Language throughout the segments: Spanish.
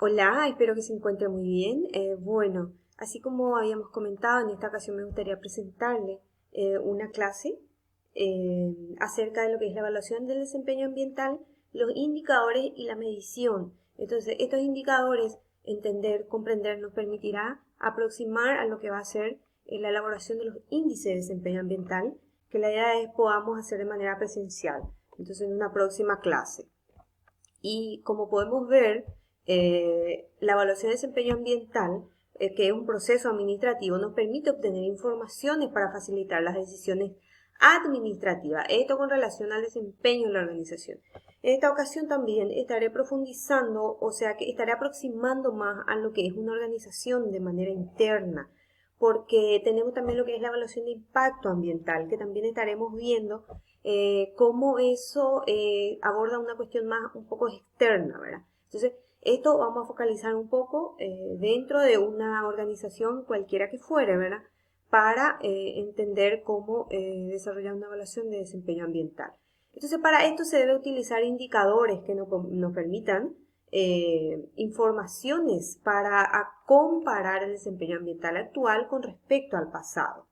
Hola, espero que se encuentre muy bien. Bueno, así como habíamos comentado, en esta ocasión me gustaría presentarle una clase acerca de lo que es la evaluación del desempeño ambiental, los indicadores y la medición. Entonces, estos indicadores, entender, comprender, nos permitirá aproximar a lo que va a ser la elaboración de los índices de desempeño ambiental, que la idea es podamos hacer de manera presencial. Entonces, en una próxima clase. Y como podemos ver, la evaluación de desempeño ambiental, que es un proceso administrativo, nos permite obtener informaciones para facilitar las decisiones administrativas. Esto con relación al desempeño de la organización. En esta ocasión también estaré profundizando, o sea que estaré aproximando más a lo que es una organización de manera interna, porque tenemos también lo que es la evaluación de impacto ambiental, que también estaremos viendo cómo eso aborda una cuestión más un poco externa, ¿verdad? Entonces, esto vamos a focalizar un poco dentro de una organización cualquiera que fuere, ¿verdad? Para entender cómo desarrollar una evaluación de desempeño ambiental. Entonces, para esto se debe utilizar indicadores que nos permitan informaciones para comparar el desempeño ambiental actual con respecto al pasado.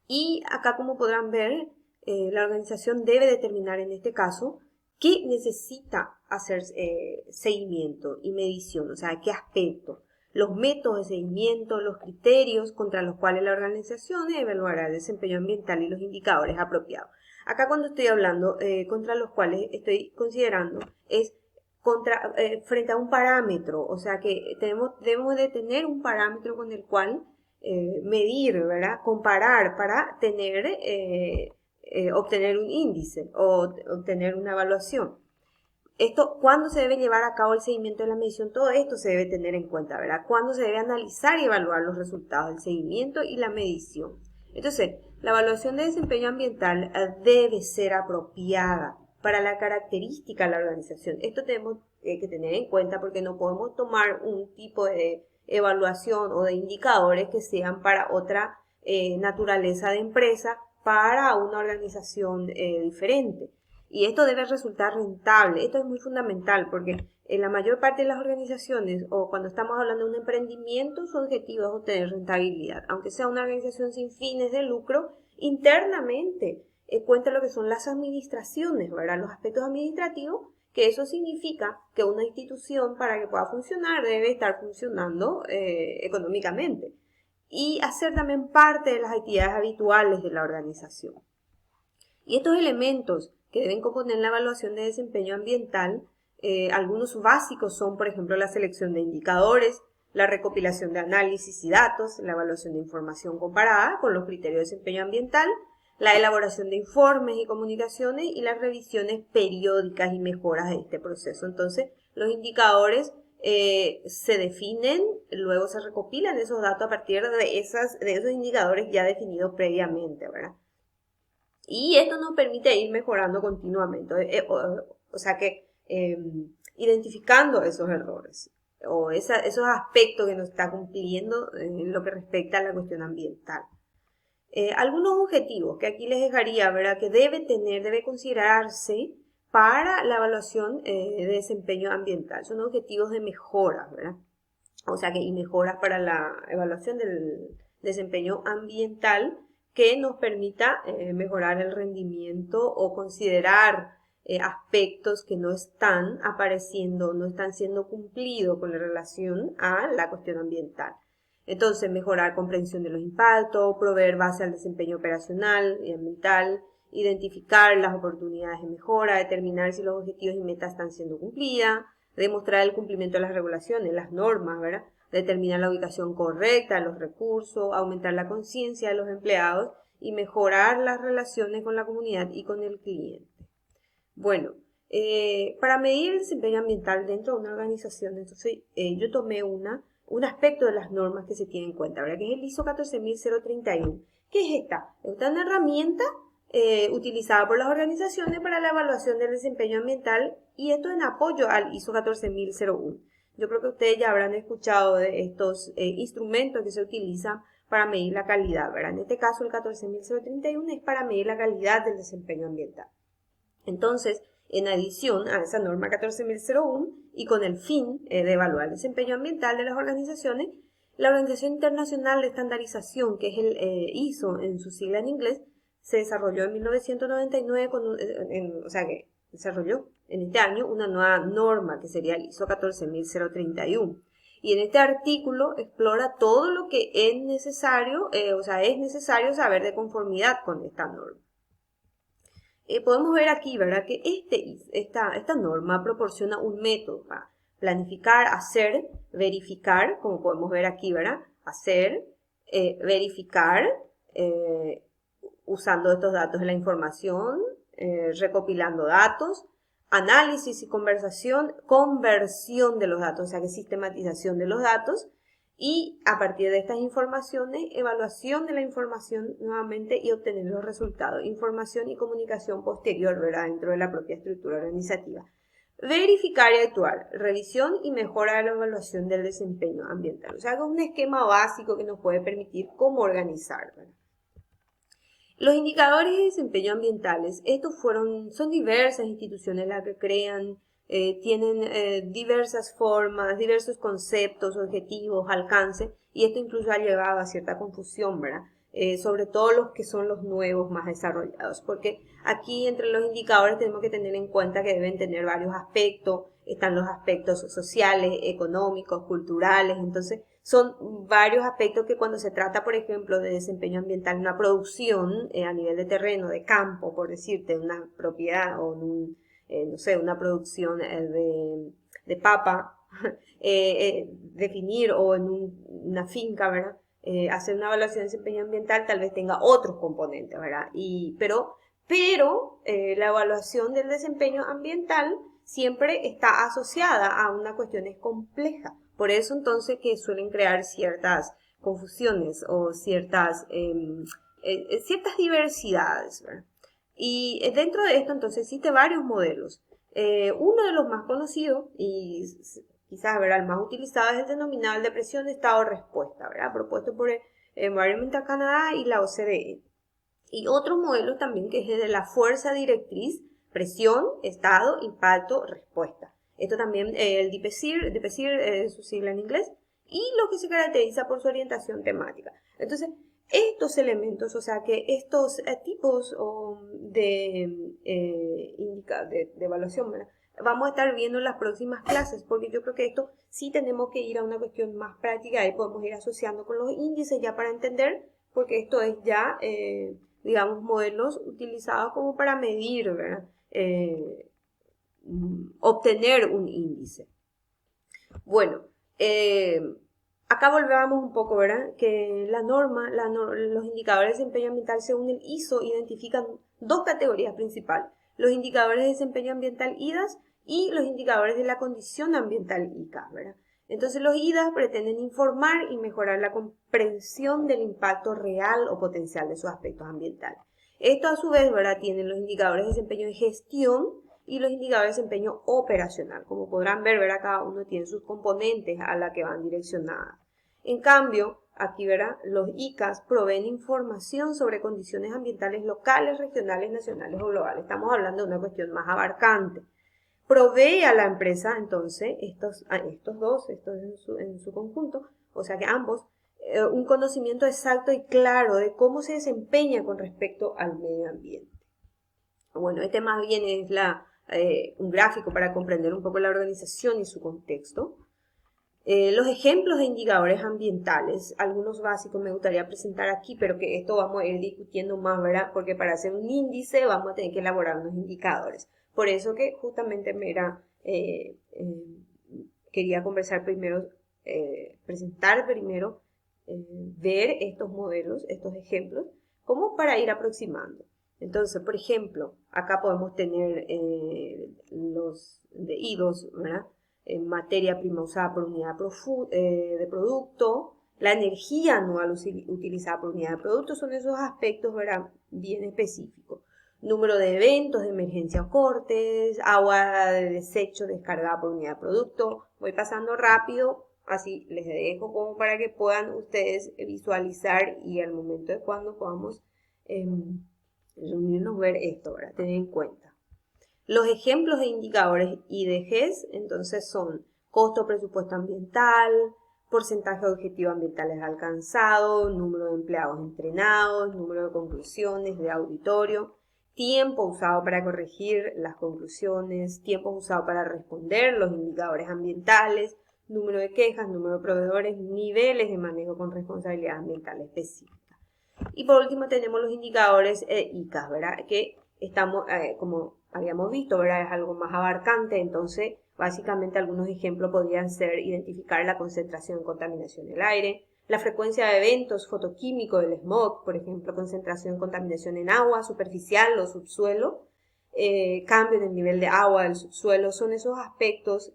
Y acá, como podrán ver, la organización debe determinar en este caso qué necesita hacer seguimiento y medición, o sea, qué aspecto, los métodos de seguimiento, los criterios contra los cuales la organización evaluará el desempeño ambiental y los indicadores apropiados. Acá cuando estoy hablando contra los cuales estoy considerando es frente a un parámetro, o sea que debemos de tener un parámetro con el cual medir, ¿verdad? Comparar para obtener un índice o obtener una evaluación. Esto, ¿cuándo se debe llevar a cabo el seguimiento de la medición? Todo esto se debe tener en cuenta, ¿verdad? ¿Cuándo se debe analizar y evaluar los resultados del seguimiento y la medición? Entonces, la evaluación de desempeño ambiental debe ser apropiada para la característica de la organización. Esto tenemos que tener en cuenta porque no podemos tomar un tipo de evaluación o de indicadores que sean para otra naturaleza de empresa para una organización diferente. Y esto debe resultar rentable. Esto es muy fundamental porque en la mayor parte de las organizaciones o cuando estamos hablando de un emprendimiento, su objetivo es obtener rentabilidad. Aunque sea una organización sin fines de lucro, internamente cuenta lo que son las administraciones, ¿verdad? Los aspectos administrativos, que eso significa que una institución para que pueda funcionar debe estar funcionando económicamente y hacer también parte de las actividades habituales de la organización. Y estos elementos que deben componer la evaluación de desempeño ambiental, algunos básicos son, por ejemplo, la selección de indicadores, la recopilación de análisis y datos, la evaluación de información comparada con los criterios de desempeño ambiental, la elaboración de informes y comunicaciones y las revisiones periódicas y mejoras de este proceso. Entonces, los indicadores se definen, luego se recopilan esos datos a partir de esos indicadores ya definidos previamente, ¿verdad? Y esto nos permite ir mejorando continuamente, o sea que identificando esos errores o esos aspectos que nos está cumpliendo en lo que respecta a la cuestión ambiental. Algunos objetivos que aquí les dejaría, ¿verdad? Que debe considerarse para la evaluación de desempeño ambiental. Son objetivos de mejora, ¿verdad? O sea que y mejoras para la evaluación del desempeño ambiental que nos permita mejorar el rendimiento o considerar aspectos que no están apareciendo, no están siendo cumplidos con relación a la cuestión ambiental. Entonces, mejorar comprensión de los impactos, proveer base al desempeño operacional y ambiental, identificar las oportunidades de mejora, determinar si los objetivos y metas están siendo cumplidas, demostrar el cumplimiento de las regulaciones, las normas, ¿verdad? Determinar la ubicación correcta de los recursos, aumentar la conciencia de los empleados y mejorar las relaciones con la comunidad y con el cliente. Bueno, para medir el desempeño ambiental dentro de una organización, entonces yo tomé un aspecto de las normas que se tiene en cuenta, ¿verdad? Que es el ISO 14031. ¿Qué es esta? Esta es una herramienta utilizada por las organizaciones para la evaluación del desempeño ambiental y esto en apoyo al ISO 14001. Yo creo que ustedes ya habrán escuchado de estos instrumentos que se utilizan para medir la calidad, ¿verdad? En este caso el 14031 es para medir la calidad del desempeño ambiental. Entonces, En adición a esa norma 14001 y con el fin de evaluar el desempeño ambiental de las organizaciones, la Organización Internacional de Estandarización, que es el ISO en su sigla en inglés, se desarrolló en 1999, o sea que desarrolló en este año una nueva norma que sería el ISO 14031. Y en este artículo explora todo lo que es necesario, es necesario saber de conformidad con esta norma. Podemos ver aquí, ¿verdad?, que esta norma proporciona un método para planificar, hacer, verificar, como podemos ver aquí, ¿verdad? Hacer, verificar, usando estos datos de la información, recopilando datos, análisis y conversión de los datos, o sea que sistematización de los datos, y a partir de estas informaciones, evaluación de la información nuevamente y obtener los resultados, información y comunicación posterior, ¿verdad?, dentro de la propia estructura organizativa. Verificar y actuar, revisión y mejora de la evaluación del desempeño ambiental. O sea, es un esquema básico que nos puede permitir cómo organizar, ¿verdad? Los indicadores de desempeño ambientales, son diversas instituciones las que crean, tienen diversas formas, diversos conceptos, objetivos, alcance, y esto incluso ha llevado a cierta confusión, ¿verdad? Sobre todo los que son los nuevos más desarrollados, porque aquí entre los indicadores tenemos que tener en cuenta que deben tener varios aspectos, están los aspectos sociales, económicos, culturales, entonces son varios aspectos que cuando se trata, por ejemplo, de desempeño ambiental en una producción a nivel de terreno, de campo, por decirte, una propiedad o una producción de papa, definir o en una finca, ¿verdad? Hacer una evaluación de desempeño ambiental tal vez tenga otros componentes, ¿verdad? Pero la evaluación del desempeño ambiental siempre está asociada a una cuestión compleja. Por eso entonces que suelen crear ciertas confusiones o ciertas diversidades, ¿verdad? Y dentro de esto entonces existen varios modelos. Uno de los más conocidos y quizás, ¿verdad?, el más utilizado es el denominado de presión de estado-respuesta, ¿verdad?, propuesto por el Environmental Canada y la OCDE. Y otro modelo también que es el de la fuerza directriz, presión, estado, impacto, respuesta. Esto también, el DPSIR es su sigla en inglés, y lo que se caracteriza por su orientación temática. Entonces, estos elementos, o sea que estos tipos de evaluación, ¿verdad?, vamos a estar viendo en las próximas clases, porque yo creo que esto sí tenemos que ir a una cuestión más práctica y podemos ir asociando con los índices ya para entender, porque esto es ya, digamos, modelos utilizados como para medir, ¿verdad?, obtener un índice. Bueno, acá volvamos un poco, ¿verdad?, que los indicadores de desempeño ambiental según el ISO identifican dos categorías principales: los indicadores de desempeño ambiental IDAS y los indicadores de la condición ambiental ICA, ¿verdad? Entonces los IDAS pretenden informar y mejorar la comprensión del impacto real o potencial de sus aspectos ambientales. Esto a su vez, ¿verdad?, tienen los indicadores de desempeño de gestión y los indicadores de desempeño operacional. Como podrán ver, ¿verdad?, cada uno tiene sus componentes a la que van direccionadas. En cambio, aquí, ¿verdad?, los ICAs proveen información sobre condiciones ambientales locales, regionales, nacionales o globales. Estamos hablando de una cuestión más abarcante. Provee a la empresa, entonces, estos en su conjunto, o sea que ambos, un conocimiento exacto y claro de cómo se desempeña con respecto al medio ambiente. Bueno, este más bien es un gráfico para comprender un poco la organización y su contexto. Los ejemplos de indicadores ambientales, algunos básicos me gustaría presentar aquí, pero que esto vamos a ir discutiendo más, ¿verdad?, porque para hacer un índice vamos a tener que elaborar unos indicadores. Por eso que justamente quería conversar primero, presentar primero, ver estos modelos, estos ejemplos, como para ir aproximando. Entonces, por ejemplo, acá podemos tener los de IDOS, ¿verdad?, materia prima usada por unidad de producto, la energía anual utilizada por unidad de producto, son esos aspectos, ¿verdad?, bien específicos. Número de eventos de emergencia o cortes, agua de desecho descargada por unidad de producto. Voy pasando rápido, así les dejo como para que puedan ustedes visualizar y al momento de cuando podamos reunirnos ver esto, ¿verdad?, tener en cuenta. Los ejemplos de indicadores IDGs, entonces, son costo presupuesto ambiental, porcentaje de objetivos ambientales alcanzado, número de empleados entrenados, número de conclusiones de auditorio, tiempo usado para corregir las conclusiones, tiempo usado para responder los indicadores ambientales, número de quejas, número de proveedores, niveles de manejo con responsabilidad ambiental específica. Y por último tenemos los indicadores ICAS, ¿verdad? Que estamos, como habíamos visto, ¿verdad? Es algo más abarcante, entonces básicamente algunos ejemplos podrían ser identificar la concentración de contaminación del aire, la frecuencia de eventos fotoquímicos del smog, por ejemplo, concentración de contaminación en agua superficial o subsuelo, cambio en el nivel de agua del subsuelo, son esos aspectos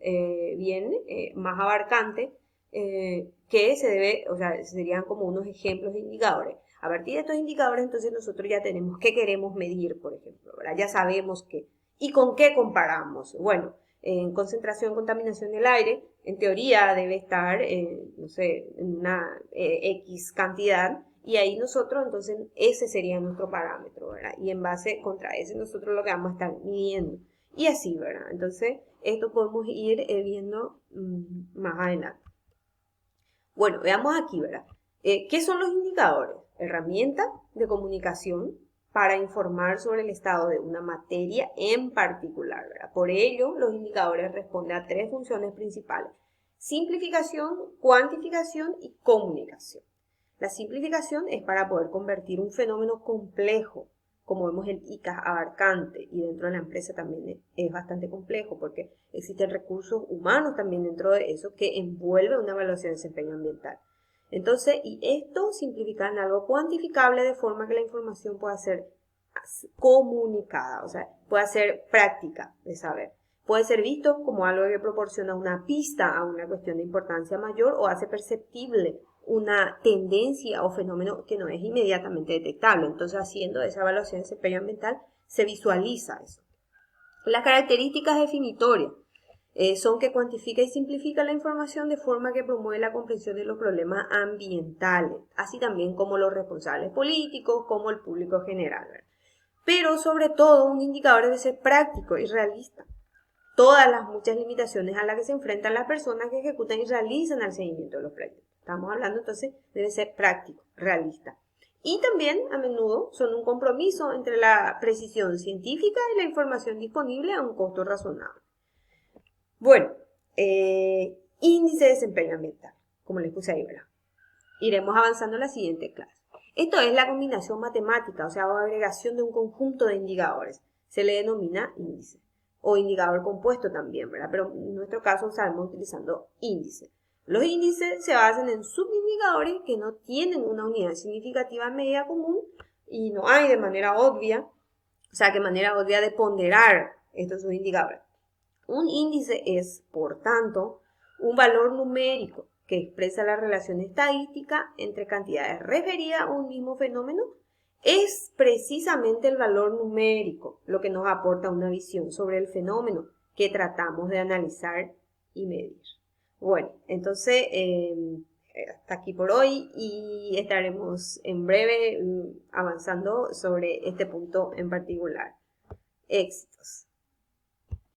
bien más abarcantes que se debe, o sea, serían como unos ejemplos de indicadores. A partir de estos indicadores, entonces nosotros ya tenemos qué queremos medir, por ejemplo, ¿verdad? Ya sabemos qué. ¿Y con qué comparamos? Bueno, en concentración, contaminación del aire, en teoría debe estar, no sé, en una X cantidad, y ahí nosotros, entonces, ese sería nuestro parámetro, ¿verdad? Y en base contra ese nosotros lo que vamos a estar midiendo. Y así, ¿verdad? Entonces, esto podemos ir viendo más adelante. Bueno, veamos aquí, ¿verdad? ¿Qué son los indicadores? Herramienta de comunicación para informar sobre el estado de una materia en particular, ¿verdad? Por ello, los indicadores responden a tres funciones principales: simplificación, cuantificación y comunicación. La simplificación es para poder convertir un fenómeno complejo, como vemos el ICAS abarcante, y dentro de la empresa también es bastante complejo porque existen recursos humanos también dentro de eso que envuelve una evaluación de desempeño ambiental. Entonces, y esto simplifica en algo cuantificable de forma que la información pueda ser comunicada, o sea, pueda ser práctica de saber. Puede ser visto como algo que proporciona una pista a una cuestión de importancia mayor o hace perceptible una tendencia o fenómeno que no es inmediatamente detectable. Entonces, haciendo esa evaluación de desempeño ambiental, se visualiza eso. Las características definitorias son que cuantifica y simplifica la información de forma que promueve la comprensión de los problemas ambientales, así también como los responsables políticos, como el público general, ¿verdad? Pero sobre todo, un indicador debe ser práctico y realista. Todas las muchas limitaciones a las que se enfrentan las personas que ejecutan y realizan el seguimiento de los proyectos. Estamos hablando entonces, debe ser práctico, realista. Y también a menudo son un compromiso entre la precisión científica y la información disponible a un costo razonable. Bueno, índice de desempeño ambiental, como les puse ahí, ¿verdad? Iremos avanzando en la siguiente clase. Esto es la combinación matemática, o sea, o agregación de un conjunto de indicadores. Se le denomina índice o indicador compuesto también, ¿verdad? Pero en nuestro caso sabemos utilizando índice. Los índices se basan en subindicadores que no tienen una unidad significativa en medida común y no hay de manera obvia, o sea, que manera obvia de ponderar estos subindicadores. Un índice es, por tanto, un valor numérico que expresa la relación estadística entre cantidades referidas a un mismo fenómeno. Es precisamente el valor numérico lo que nos aporta una visión sobre el fenómeno que tratamos de analizar y medir. Bueno, entonces hasta aquí por hoy y estaremos en breve avanzando sobre este punto en particular. Éxitos.